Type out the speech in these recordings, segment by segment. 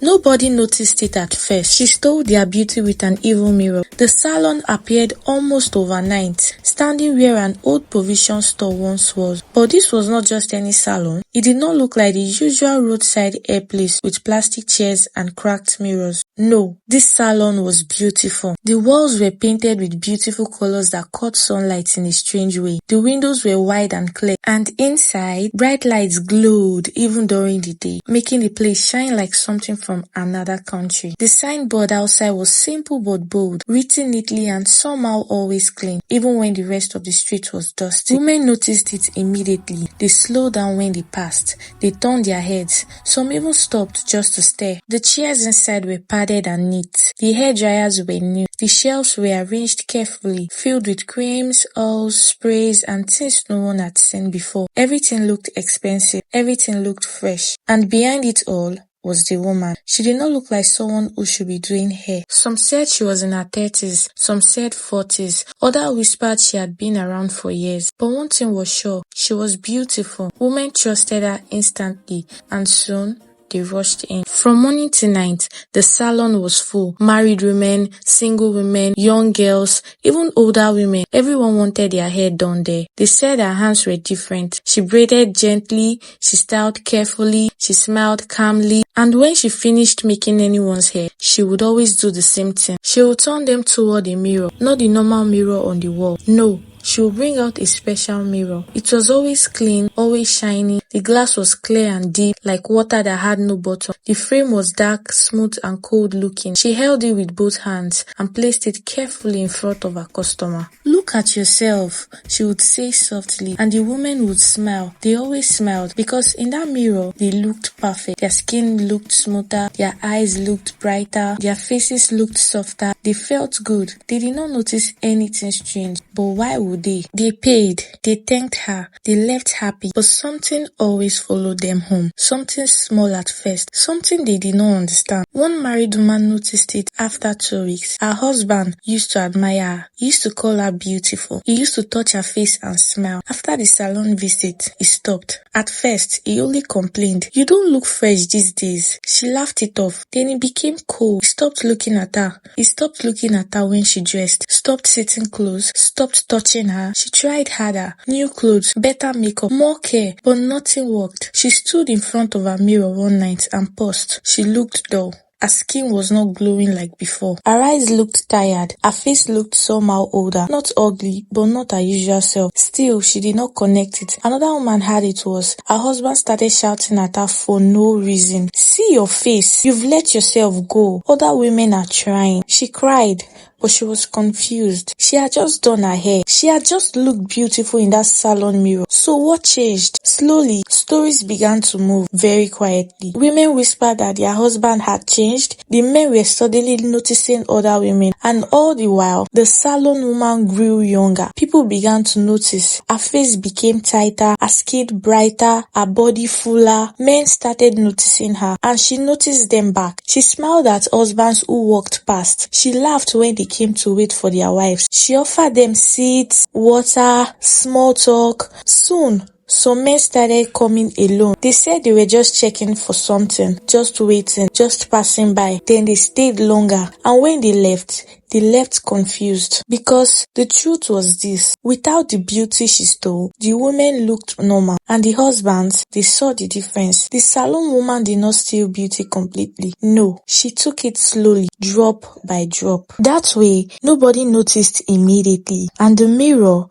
Nobody noticed it at first. She stole their beauty with an evil mirror. The salon appeared almost overnight, standing where an old provision store once was. But this was not just any salon. It did not look like the usual roadside air place with plastic chairs and cracked mirrors. No, this salon was beautiful. The walls were painted with beautiful colors that caught sunlight in a strange way. The windows were wide and clear, and inside, bright lights glowed even during the day, making the place shine like something from another country. The signboard outside was simple but bold, written neatly and somehow always clean, even when the rest of the street was dusty. Women noticed it immediately. They slowed down when they passed. They turned their heads. Some even stopped just to stare. The chairs inside were padded and neat. The hair dryers were new. The shelves were arranged carefully, filled with creams, oils, sprays, and things no one had seen before. Everything looked expensive. Everything looked fresh. And behind it all was the woman. She did not look like someone who should be doing hair. Some said she was in her 30s, some said 40s. Others whispered she had been around for years. But one thing was sure, she was beautiful. Women trusted her instantly, and soon they rushed in. From morning to night, the salon was full. Married women, single women, young girls, even older women. Everyone wanted their hair done there. They said her hands were different. She braided gently, she styled carefully, she smiled calmly, and when she finished making anyone's hair, she would always do the same thing. She would turn them toward a mirror, not the normal mirror on the wall. No. She would bring out a special mirror. It was always clean, always shiny. The glass was clear and deep, like water that had no bottom. The frame was dark, smooth, and cold looking. She held it with both hands and placed it carefully in front of her customer. "Look at yourself," she would say softly, and the woman would smile. They always smiled because in that mirror, they looked perfect. Their skin looked smoother, their eyes looked brighter, their faces looked softer. They felt good. They did not notice anything strange. But why would they? They paid. They thanked her. They left happy. But something always followed them home. Something small at first. Something they did not understand. One married woman noticed it after 2 weeks. Her husband used to admire her. He used to call her beautiful. He used to touch her face and smile. After the salon visit, he stopped. At first, he only complained, "You don't look fresh these days." She laughed it off. Then he became cold. He stopped looking at her. He stopped looking at her when she dressed. Stopped sitting close. Stopped touching her. She tried harder. New clothes, better makeup, more care, but nothing worked. She stood in front of her mirror one night and paused. She looked dull. Her skin was not glowing like before. Her eyes looked tired. Her face looked somehow older. Not ugly, but not her usual self. Still, she did not connect it. Another woman had it worse. Her husband started shouting at her for no reason. "See your face. You've let yourself go. Other women are trying." She cried. But she was confused. She had just done her hair. She had just looked beautiful in that salon mirror. So what changed? Slowly, stories began to move very quietly. Women whispered that their husband had changed. The men were suddenly noticing other women. And all the while, the salon woman grew younger. People began to notice. Her face became tighter, her skin brighter, her body fuller. Men started noticing her, and she noticed them back. She smiled at husbands who walked past. She laughed when they came to wait for their wives. She offered them seats, water, small talk. Soon, some men started coming alone. They said they were just checking for something, just waiting, just passing by. Then they stayed longer, and when they left confused. Because the truth was this: without the beauty she stole, the women looked normal, and the husbands, they saw the difference. The salon woman did not steal beauty completely. No, she took it slowly, drop by drop. That way, nobody noticed immediately. And the mirror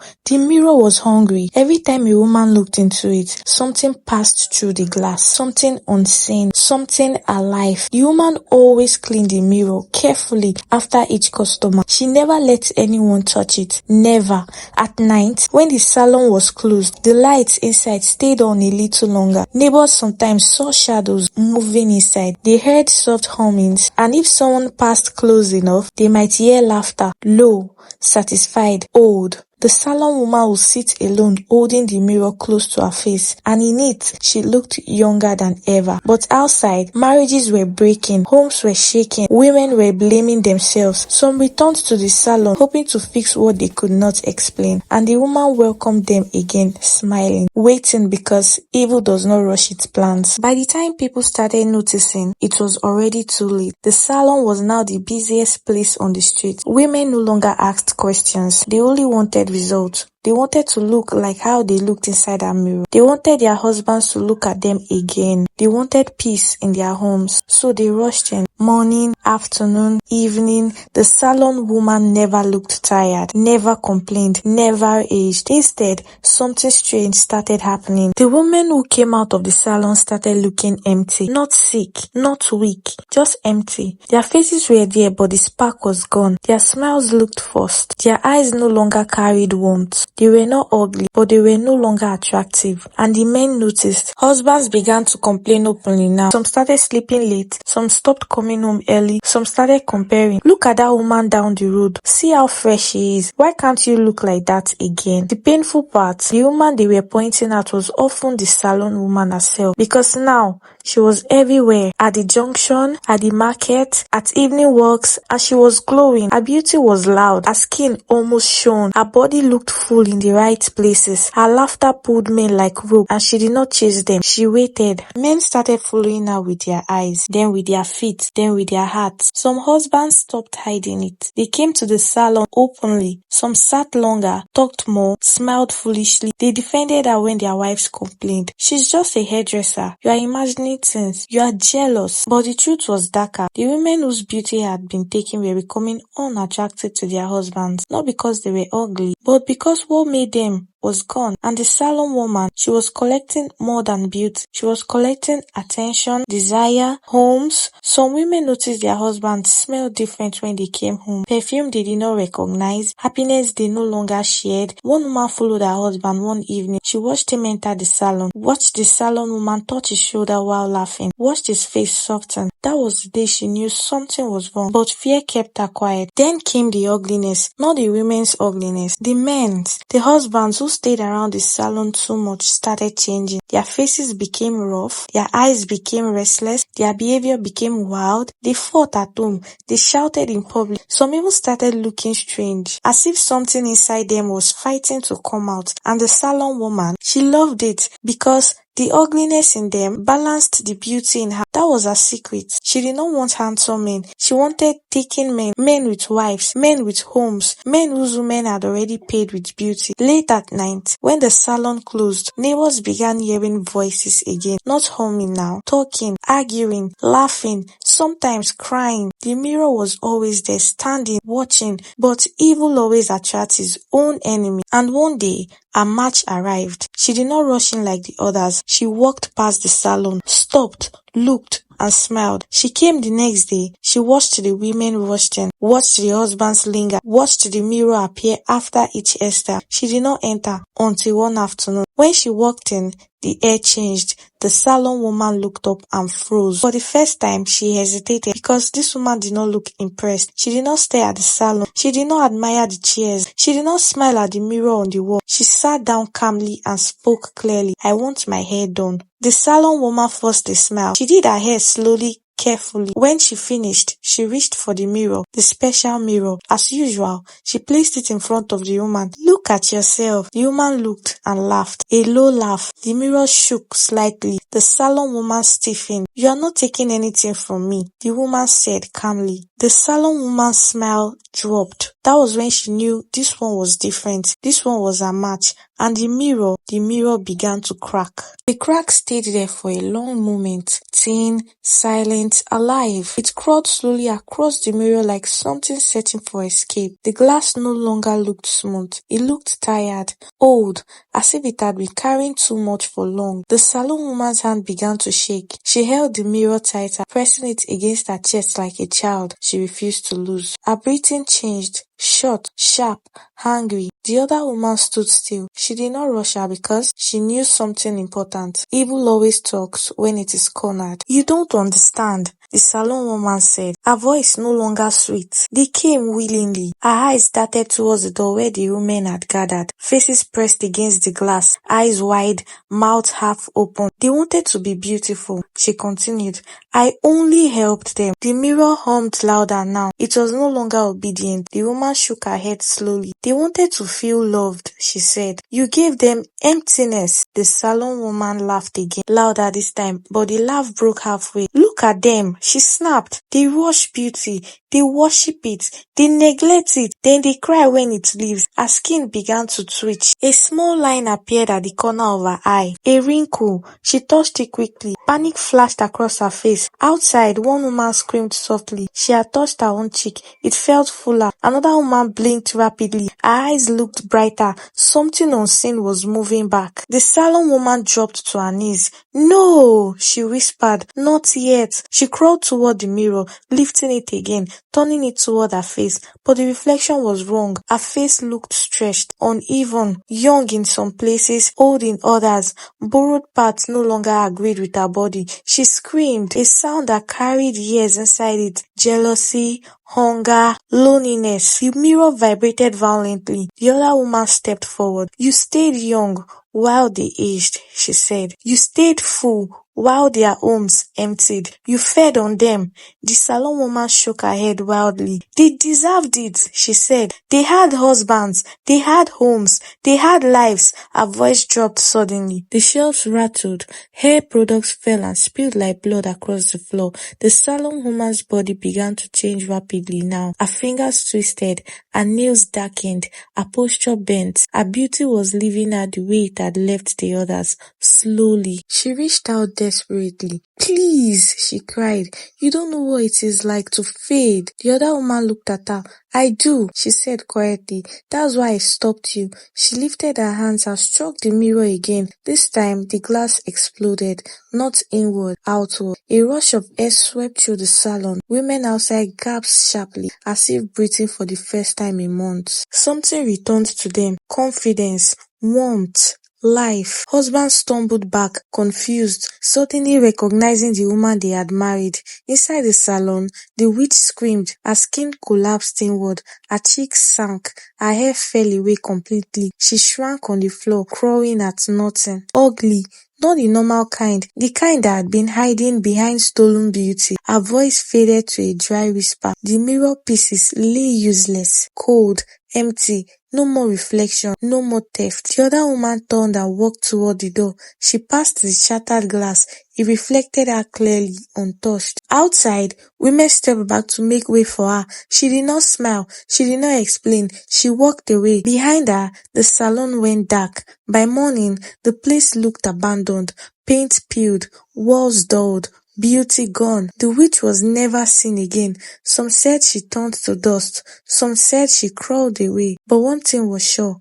was hungry. Every time a woman looked into it, something passed through the glass, something unseen, something alive. The woman always cleaned the mirror carefully after each customer. She never let anyone touch it. Never. At night, when the salon was closed, the lights inside stayed on a little longer. Neighbors sometimes saw shadows moving inside. They heard soft hummings, and if someone passed close enough, they might hear laughter, low, satisfied, old. The salon woman would sit alone, holding the mirror close to her face, and in it, she looked younger than ever. But outside, marriages were breaking, homes were shaking, women were blaming themselves. Some returned to the salon, hoping to fix what they could not explain, and the woman welcomed them again, smiling, waiting because evil does not rush its plans. By the time people started noticing, it was already too late. The salon was now the busiest place on the street. Women no longer asked questions. They only wanted results. They wanted to look like how they looked inside that mirror. They wanted their husbands to look at them again. They wanted peace in their homes. So they rushed in. Morning, afternoon, evening. The salon woman never looked tired, never complained, never aged. Instead, something strange started happening. The women who came out of the salon started looking empty. Not sick, not weak, just empty. Their faces were there, but the spark was gone. Their smiles looked forced. Their eyes no longer carried warmth. They were not ugly, but they were no longer attractive. And the men noticed. Husbands began to complain openly now. Some started sleeping late. Some stopped coming home early. Some started comparing. Look at that woman down the road. See how fresh she is. Why can't you look like that again? The painful part, the woman they were pointing at was often the salon woman herself. Because now, she was everywhere. At the junction, at the market, at evening walks, and she was glowing. Her beauty was loud. Her skin almost shone. Her body looked full in the right places. Her laughter pulled men like rope, and she did not chase them. She waited. Men started following her with their eyes, then with their feet, then with their hearts. Some husbands stopped hiding it. They came to the salon openly. Some sat longer, talked more, smiled foolishly. They defended her when their wives complained. She's just a hairdresser. You are imagining things. You are jealous. But the truth was darker. The women whose beauty had been taken were becoming unattractive to their husbands. Not because they were ugly, but because what made them was gone. And the salon woman, she was collecting more than beauty. She was collecting attention, desire, homes. Some women noticed their husbands smelled different when they came home. Perfume they did not recognize. Happiness they no longer shared. One woman followed her husband one evening. She watched him enter the salon. Watched the salon woman touch his shoulder while laughing. Watched his face soften. That was the day she knew something was wrong. But fear kept her quiet. Then came the ugliness. Not the women's ugliness. The men's. The husbands who stayed around the salon too much started changing. Their faces became rough. Their eyes became restless. Their behavior became wild. They fought at home. They shouted in public. Some even started looking strange, as if something inside them was fighting to come out. And the salon woman, she loved it because the ugliness in them balanced the beauty in her. That was her secret. She did not want handsome men. She wanted taken men, men with wives, men with homes, men whose women had already paid with beauty. Late at night, when the salon closed, neighbors began hearing voices again. Not humming now, talking, arguing, laughing, sometimes crying. The mirror was always there, standing, watching, but evil always attracts his own enemy. And one day, a match arrived. She did not rush in like the others. She walked past the salon, stopped, looked, and smiled. She came the next day. She watched the women rushed in, watched the husbands linger, watched the mirror appear after each hairstyle. She did not enter until one afternoon. When she walked in, the air changed. The salon woman looked up and froze. For the first time, she hesitated because this woman did not look impressed. She did not stare at the salon. She did not admire the chairs. She did not smile at the mirror on the wall. She sat down calmly and spoke clearly. "I want my hair done." The salon woman forced a smile. She did her hair slowly, carefully. When she finished, she reached for the mirror, the special mirror. As usual, she placed it in front of the woman. "Look at yourself." The woman looked and laughed. A low laugh. The mirror shook slightly. The salon woman stiffened. "You are not taking anything from me," the woman said calmly. The salon woman's smile dropped. That was when she knew this one was different. This one was a match. And the mirror began to crack. The crack stayed there for a long moment, thin, silent, alive. It crawled slowly across the mirror like something searching for escape. The glass no longer looked smooth. It looked tired, old, as if it had been carrying too much for long. The salon woman's hand began to shake. She held the mirror tighter, pressing it against her chest like a child she refused to lose. Her breathing changed. Short, sharp, hungry. The other woman stood still. She did not rush her because she knew something important. Evil always talks when it is cornered. "You don't understand," the salon woman said. Her voice no longer sweet. They came willingly. Her eyes darted towards the door where the women had gathered, faces pressed against the glass, eyes wide, mouth half open. They wanted to be beautiful, she continued. I only helped them. The mirror hummed louder now. It was no longer obedient. The woman shook her head slowly. They wanted to feel loved, she said. You gave them emptiness. The salon woman laughed again, louder this time, but the laugh broke halfway. Look at them, she snapped. They rush beauty. They worship it. They neglect it. Then they cry when it leaves. Her skin began to twitch. A small line appeared at the corner of her eye. A wrinkle. She touched it quickly. Panic flashed across her face. Outside, one woman screamed softly. She had touched her own cheek. It felt fuller. Another woman blinked rapidly. Her eyes looked brighter. Something unseen was moving back. The salon woman dropped to her knees. No, she whispered. Not yet. She crawled toward the mirror, lifting it again, turning it toward her face. But the reflection was wrong. Her face looked stretched, uneven, young in some places, old in others. Borrowed parts no longer agreed with her body. She screamed, a sound that carried years inside it. Jealousy, hunger, loneliness. The mirror vibrated violently. The other woman stepped forward. You stayed young while they aged, she said. You stayed full while their homes emptied. You fed on them. The salon woman shook her head wildly. They deserved it, she said. They had husbands. They had homes. They had lives. Her voice dropped suddenly. The shelves rattled. Hair products fell and spilled like blood across the floor. The salon woman's body began to change rapidly now. Her fingers twisted. Her nails darkened. Her posture bent. Her beauty was leaving her the way it had left the others. Slowly. She reached out desperately. Please, she cried. You don't know what it is like to fade. The other woman looked at her. I do, she said quietly. That's why I stopped you. She lifted her hands and struck the mirror again. This time, the glass exploded, not inward, outward. A rush of air swept through the salon. Women outside gasped sharply, as if breathing for the first time in months. Something returned to them. Confidence, warmth, life. Husband stumbled back, confused, suddenly recognizing the woman they had married. Inside the salon, the witch screamed. Her skin collapsed inward. Her cheeks sank. Her hair fell away completely. She shrank on the floor, crawling at nothing. Ugly. Not the normal kind, the kind that had been hiding behind stolen beauty. Her voice faded to a dry whisper. The mirror pieces lay useless, cold, empty. No more reflection, no more theft. The other woman turned and walked toward the door. She passed the shattered glass. It reflected her clearly, untouched. Outside, women stepped back to make way for her. She did not smile. She did not explain. She walked away. Behind her, the salon went dark. By morning, the place looked abandoned. Paint peeled, walls dulled, beauty gone. The witch was never seen again. Some said she turned to dust. Some said she crawled away. But one thing was sure.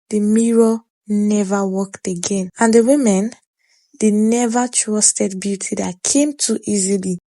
The mirror never worked again. And the women, they never trusted beauty that came too easily.